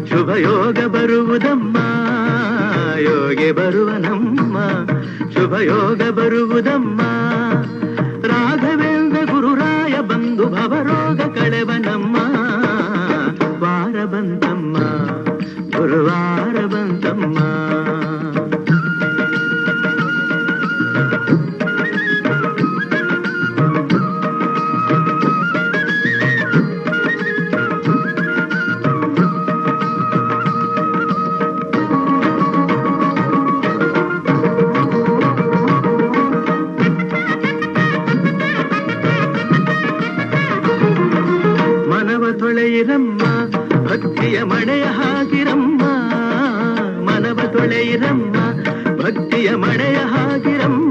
ಶುಭಯೋಗ ಬರುವುದಮ್ಮ ಯೋಗಿ ಬರುವನಮ್ಮ ಶುಭಯೋಗ ಬರುವುದಮ್ಮ ರಾಘವೇಂದ್ರ ಗುರುರಾಯ ಬಂದು ಭವರೋಗ ಕಳೆವನಮ್ಮ ವಾರ ಬಂತಮ್ಮ ಗುರುವಾರ ಬಂತಮ್ಮ ತೊಳೆಯಿರಮ್ಮ ಭಕ್ತಿಯ ಮಳೆಯ ಹಾಗಿರಮ್ಮ ಮನವ ತೊಳೆಯಿರಮ್ಮ ಭಕ್ತಿಯ ಮಳೆಯ ಹಾಗಿರಮ್ಮ